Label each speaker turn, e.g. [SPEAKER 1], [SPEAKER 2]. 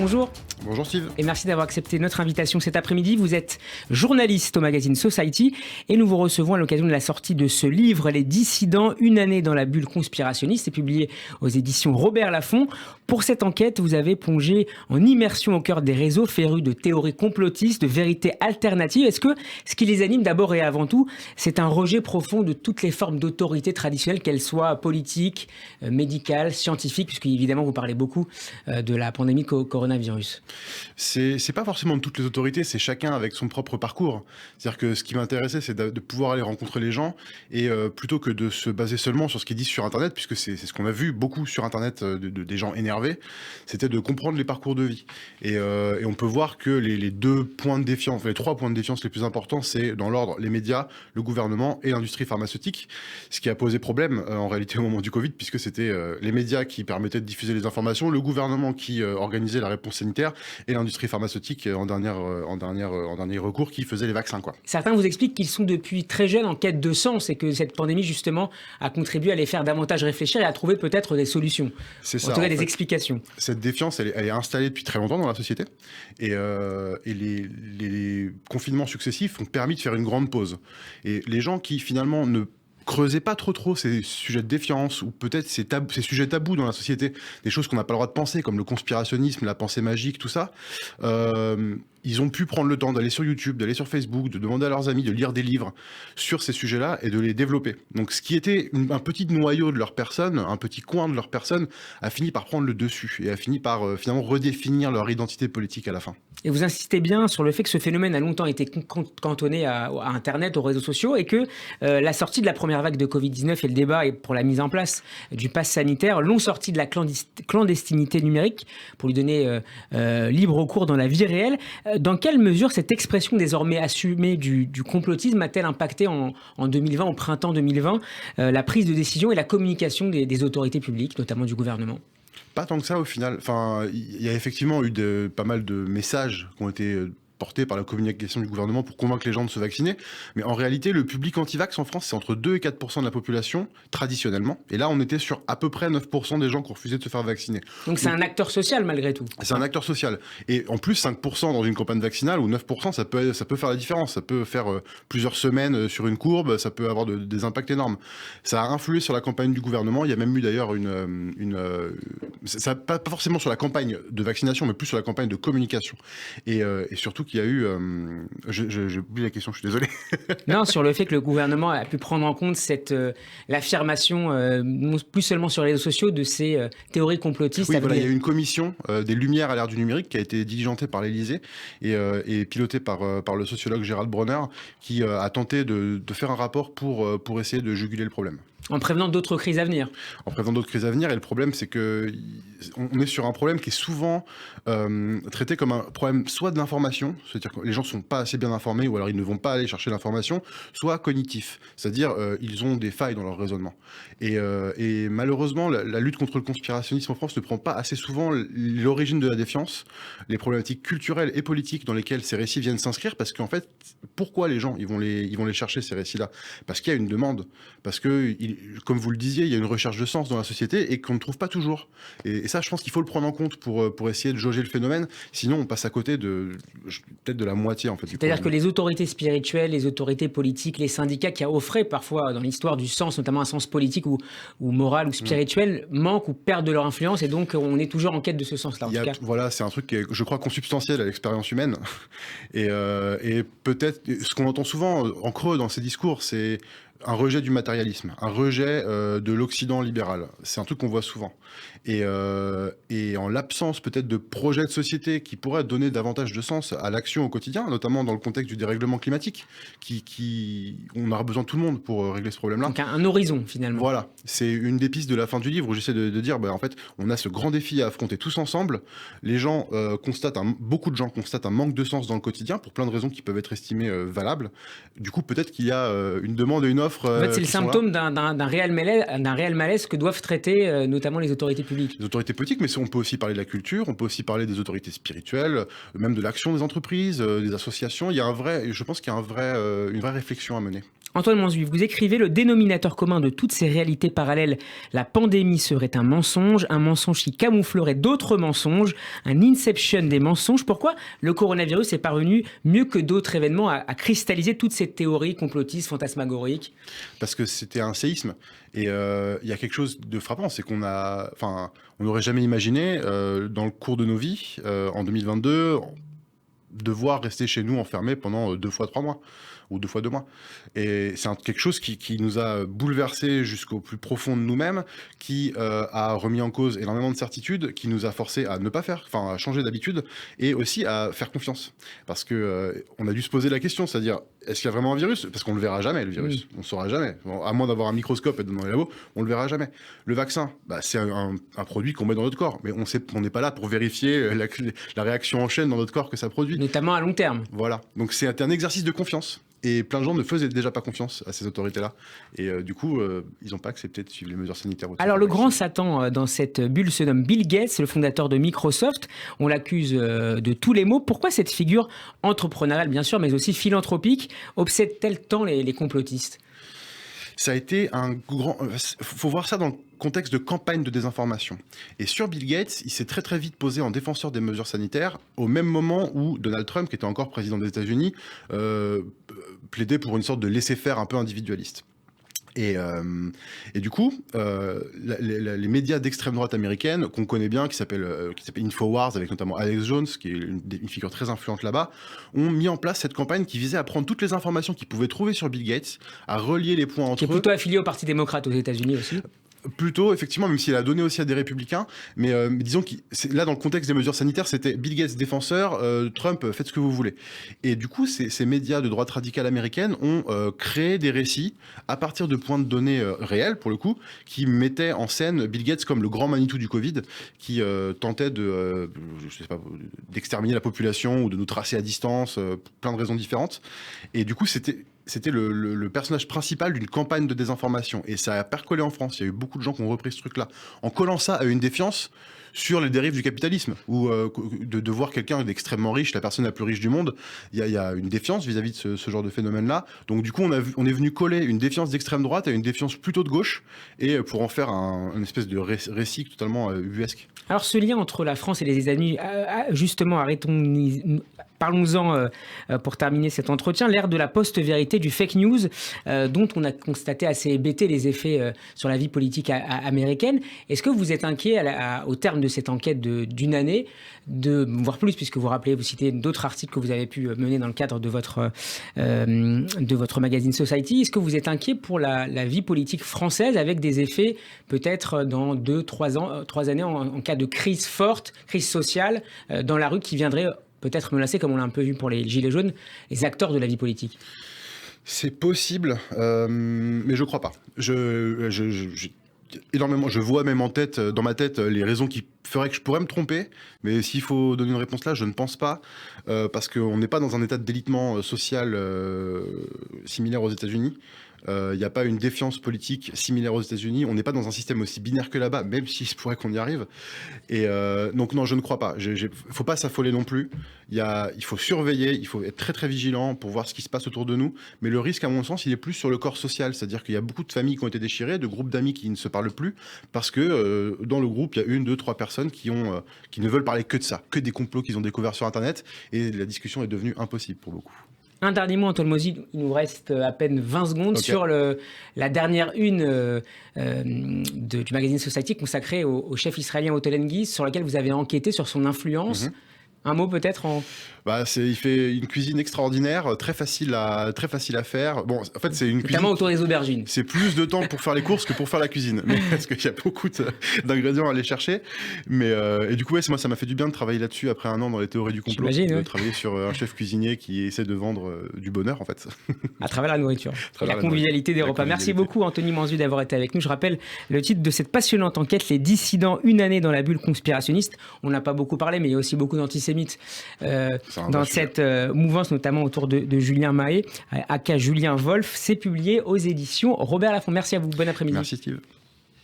[SPEAKER 1] bonjour.
[SPEAKER 2] Bonjour Steve.
[SPEAKER 1] Et merci d'avoir accepté notre invitation cet après-midi. Vous êtes journaliste au magazine Society et nous vous recevons à l'occasion de la sortie de ce livre, Les Dissidents, une année dans la bulle conspirationniste. C'est publié aux éditions Robert Laffont. Pour cette enquête, vous avez plongé en immersion au cœur des réseaux férus de théories complotistes, de vérités alternatives. Est-ce que ce qui les anime d'abord et avant tout, c'est un rejet profond de toutes les formes d'autorité traditionnelles, qu'elles soient politiques, médicales, scientifiques, puisque évidemment vous parlez beaucoup de la pandémie coronavirus?
[SPEAKER 2] C'est pas forcément de toutes les autorités, c'est chacun avec son propre parcours. C'est-à-dire que ce qui m'intéressait, c'est de pouvoir aller rencontrer les gens et plutôt que de se baser seulement sur ce qu'ils disent sur Internet, puisque c'est ce qu'on a vu beaucoup sur Internet des gens énervés, c'était de comprendre les parcours de vie. Et on peut voir que les deux points de défiance, enfin les trois points de défiance les plus importants, c'est dans l'ordre les médias, le gouvernement et l'industrie pharmaceutique, ce qui a posé problème en réalité au moment du Covid, puisque c'était les médias qui permettaient de diffuser les informations, le gouvernement qui organisait la réponse sanitaire et l'industrie pharmaceutique en dernier recours qui faisait les vaccins, quoi.
[SPEAKER 1] Certains vous expliquent qu'ils sont depuis très jeunes en quête de sens et que cette pandémie justement a contribué à les faire davantage réfléchir et à trouver peut-être des solutions.
[SPEAKER 2] C'est ça,
[SPEAKER 1] en tout cas des explications.
[SPEAKER 2] Cette défiance, elle est installée depuis très longtemps dans la société et les confinements successifs ont permis de faire une grande pause. Et les gens qui finalement ne creusaient pas trop ces sujets de défiance ou peut-être ces sujets tabous dans la société, des choses qu'on n'a pas le droit de penser comme le conspirationnisme, la pensée magique, tout ça, ils ont pu prendre le temps d'aller sur YouTube, d'aller sur Facebook, de demander à leurs amis de lire des livres sur ces sujets-là et de les développer. Donc ce qui était un petit noyau de leur personne, un petit coin de leur personne, a fini par prendre le dessus et a fini par finalement redéfinir leur identité politique à la fin.
[SPEAKER 1] Et vous insistez bien sur le fait que ce phénomène a longtemps été cantonné à Internet, aux réseaux sociaux, et que la sortie de la première vague de Covid-19 et le débat pour la mise en place du pass sanitaire l'ont sorti de la clandestinité numérique pour lui donner libre cours dans la vie réelle. Dans quelle mesure cette expression désormais assumée du complotisme a-t-elle impacté en 2020, au printemps 2020, la prise de décision et la communication des autorités publiques, notamment du gouvernement ?
[SPEAKER 2] Pas tant que ça au final. Enfin, il y a effectivement eu pas mal de messages qui ont été portés par la communication du gouvernement pour convaincre les gens de se vacciner. Mais en réalité, le public anti-vax en France, c'est entre 2 et 4% de la population, traditionnellement. Et là, on était sur à peu près 9% des gens qui refusaient de se faire vacciner.
[SPEAKER 1] Donc c'est un acteur social malgré tout.
[SPEAKER 2] C'est un acteur social. Et en plus, 5% dans une campagne vaccinale ou 9%, ça peut faire la différence. Ça peut faire plusieurs semaines sur une courbe, ça peut avoir des impacts énormes. Ça a influé sur la campagne du gouvernement. Il y a même eu d'ailleurs ça pas forcément sur la campagne de vaccination, mais plus sur la campagne de communication. Et surtout qu'il y a eu... j'ai oublié la question, je suis désolé.
[SPEAKER 1] Non, sur le fait que le gouvernement a pu prendre en compte l'affirmation, plus seulement sur les réseaux sociaux, de ces théories complotistes.
[SPEAKER 2] Oui, voilà, il y a eu une commission des Lumières à l'ère du numérique qui a été diligentée par l'Élysée et pilotée par le sociologue Gérald Bronner, qui a tenté de faire un rapport pour essayer de juguler le problème.
[SPEAKER 1] En prévenant d'autres crises à venir.
[SPEAKER 2] En prévenant d'autres crises à venir. Et le problème, c'est qu'on est sur un problème qui est souvent traité comme un problème soit de l'information, c'est-à-dire que les gens ne sont pas assez bien informés ou alors ils ne vont pas aller chercher l'information, soit cognitif, c'est-à-dire ils ont des failles dans leur raisonnement. Et malheureusement, la lutte contre le conspirationnisme en France ne prend pas assez souvent l'origine de la défiance, les problématiques culturelles et politiques dans lesquelles ces récits viennent s'inscrire, parce qu'en fait, pourquoi les gens ils vont les chercher, ces récits-là ? Parce qu'il y a une demande, parce que comme vous le disiez, il y a une recherche de sens dans la société et qu'on ne trouve pas toujours. Et ça, je pense qu'il faut le prendre en compte pour essayer de jauger le phénomène. Sinon, on passe à côté peut-être de la moitié, en fait.
[SPEAKER 1] C'est-à-dire que les autorités spirituelles, les autorités politiques, les syndicats qui offraient parfois dans l'histoire du sens, notamment un sens politique ou moral ou spirituel, manquent ou perdent de leur influence. Et donc, on est toujours en quête de ce sens-là, en tout cas.
[SPEAKER 2] Voilà, c'est un truc qui est, je crois, consubstantiel à l'expérience humaine. Et peut-être, ce qu'on entend souvent en creux dans ces discours, c'est un rejet du matérialisme, un rejet de l'Occident libéral. C'est un truc qu'on voit souvent. Et en l'absence peut-être de projets de société qui pourraient donner davantage de sens à l'action au quotidien, notamment dans le contexte du dérèglement climatique, on aura besoin de tout le monde pour régler ce problème-là.
[SPEAKER 1] Donc un horizon finalement.
[SPEAKER 2] Voilà, c'est une des pistes de la fin du livre où j'essaie de dire, en fait, on a ce grand défi à affronter tous ensemble. Les gens beaucoup de gens constatent un manque de sens dans le quotidien pour plein de raisons qui peuvent être estimées valables. Du coup, peut-être qu'il y a une demande et une offre.
[SPEAKER 1] En fait, c'est le symptôme d'un réel malaise que doivent traiter notamment les autorités publiques.
[SPEAKER 2] Les autorités politiques, mais on peut aussi parler de la culture, on peut aussi parler des autorités spirituelles, même de l'action des entreprises, des associations. Je pense qu'il y a une vraie réflexion à mener.
[SPEAKER 1] Antoine Manzuy, vous écrivez: le dénominateur commun de toutes ces réalités parallèles, la pandémie serait un mensonge qui camouflerait d'autres mensonges, un inception des mensonges. Pourquoi le coronavirus est parvenu, mieux que d'autres événements, à cristalliser toutes ces théories complotistes, fantasmagoriques?
[SPEAKER 2] Parce que c'était un séisme. Et il y a quelque chose de frappant, c'est on n'aurait jamais imaginé, dans le cours de nos vies, en 2022, devoir rester chez nous enfermés pendant 2 fois 3 mois. Ou 2 fois 2 mois. Et c'est quelque chose qui nous a bouleversés jusqu'au plus profond de nous-mêmes, qui a remis en cause énormément de certitudes, qui nous a forcés à ne pas faire, à changer d'habitude, et aussi à faire confiance. Parce que on a dû se poser la question, c'est-à-dire, est-ce qu'il y a vraiment un virus? Parce qu'on le verra jamais, le virus. On ne saura jamais. Bon, à moins d'avoir un microscope et d'être dans les labos, on le verra jamais. Le vaccin, c'est un produit qu'on met dans notre corps, mais on n'est pas là pour vérifier la réaction en chaîne dans notre corps que ça produit.
[SPEAKER 1] Notamment à long terme.
[SPEAKER 2] Voilà. Donc c'est un exercice de confiance. Et plein de gens ne faisaient déjà pas confiance à ces autorités-là. Et du coup, ils n'ont pas accepté de suivre les mesures sanitaires.
[SPEAKER 1] Alors le grand Satan dans cette bulle se nomme Bill Gates, le fondateur de Microsoft. On l'accuse de tous les maux. Pourquoi cette figure entrepreneuriale, bien sûr, mais aussi philanthropique, obsède-t-elle tant les complotistes ?
[SPEAKER 2] Ça a été un grand... faut voir ça dans le contexte de campagne de désinformation. Et sur Bill Gates, il s'est très très vite posé en défenseur des mesures sanitaires, au même moment où Donald Trump, qui était encore président des États-Unis, plaidait pour une sorte de laisser-faire un peu individualiste. Et du coup, les médias d'extrême droite américaine, qu'on connaît bien, qui s'appelle Infowars, avec notamment Alex Jones, qui est une figure très influente là-bas, ont mis en place cette campagne qui visait à prendre toutes les informations qu'ils pouvaient trouver sur Bill Gates, à relier les points entre eux.
[SPEAKER 1] Qui est plutôt affilié au Parti démocrate aux États-Unis aussi.
[SPEAKER 2] Plutôt, effectivement, même s'il a donné aussi à des républicains. Mais disons que là, dans le contexte des mesures sanitaires, c'était Bill Gates défenseur, Trump, faites ce que vous voulez. Et du coup, ces médias de droite radicale américaine ont créé des récits à partir de points de données réels, pour le coup, qui mettaient en scène Bill Gates comme le grand Manitou du Covid, qui tentait d'exterminer la population ou de nous tracer à distance, pour plein de raisons différentes. Et du coup, c'était le personnage principal d'une campagne de désinformation. Et ça a percolé en France. Il y a eu beaucoup de gens qui ont repris ce truc-là. En collant ça à une défiance sur les dérives du capitalisme, ou de voir quelqu'un d'extrêmement riche, la personne la plus riche du monde, il y a une défiance vis-à-vis de ce genre de phénomène-là. Donc du coup, on est venu coller une défiance d'extrême droite à une défiance plutôt de gauche, et pour en faire une espèce de récit totalement ubuesque.
[SPEAKER 1] Alors ce lien entre la France et les États-Unis, justement, parlons-en pour terminer cet entretien, l'ère de la post-vérité, du fake news, dont on a constaté assez hébété les effets sur la vie politique américaine. Est-ce que vous êtes inquiet au terme de cette enquête d'une année, voire plus, puisque vous citez d'autres articles que vous avez pu mener dans le cadre de votre magazine Society. Est-ce que vous êtes inquiet pour la vie politique française, avec des effets peut-être dans 2-3 années en cas de crise forte, crise sociale dans la rue, qui viendrait peut-être menacer, comme on l'a un peu vu pour les Gilets jaunes, les acteurs de la vie politique?
[SPEAKER 2] C'est possible, mais je crois pas. Énormément, je vois même dans ma tête, les raisons qui feraient que je pourrais me tromper, mais s'il faut donner une réponse là, je ne pense pas, parce qu'on n'est pas dans un état de délitement social similaire aux États-Unis. Il n'y a pas une défiance politique similaire aux États-Unis. On n'est pas dans un système aussi binaire que là-bas, même s'il se pourrait qu'on y arrive. Et donc non, je ne crois pas. Il ne faut pas s'affoler non plus. Il faut surveiller, il faut être très très vigilant pour voir ce qui se passe autour de nous. Mais le risque, à mon sens, il est plus sur le corps social. C'est-à-dire qu'il y a beaucoup de familles qui ont été déchirées, de groupes d'amis qui ne se parlent plus, parce que dans le groupe, il y a 1, 2, 3 personnes qui ne veulent parler que de ça, que des complots qu'ils ont découverts sur Internet. Et la discussion est devenue impossible pour beaucoup.
[SPEAKER 1] Un dernier mot, Antoine Manzuy, il nous reste à peine 20 secondes, okay, sur la dernière une du magazine Society consacrée au chef israélien Otel Guiz, sur laquelle vous avez enquêté sur son influence. Un mot peut-être
[SPEAKER 2] il fait une cuisine extraordinaire, très facile à faire. Bon, en fait, c'est une cuisine...
[SPEAKER 1] Notamment autour des aubergines.
[SPEAKER 2] C'est plus de temps pour faire les courses que pour faire la cuisine. Mais, parce qu'il y a beaucoup d'ingrédients à aller chercher. Mais, et du coup, moi, ça m'a fait du bien de travailler là-dessus après 1 an dans les théories du complot. De travailler sur un chef cuisinier qui essaie de vendre du bonheur, en fait.
[SPEAKER 1] À travers la nourriture. La convivialité des repas. Merci beaucoup, Anthony Manzuy, d'avoir été avec nous. Je rappelle le titre de cette passionnante enquête, Les dissidents, une année dans la bulle conspirationniste. On n'a pas beaucoup parlé, mais il y a aussi beaucoup d'antisémites dans cette mouvance, notamment autour de Julien Mahé, aka Julien Wolf. C'est publié aux éditions Robert Laffont. Merci à vous, bon après-midi.
[SPEAKER 2] Merci Steve.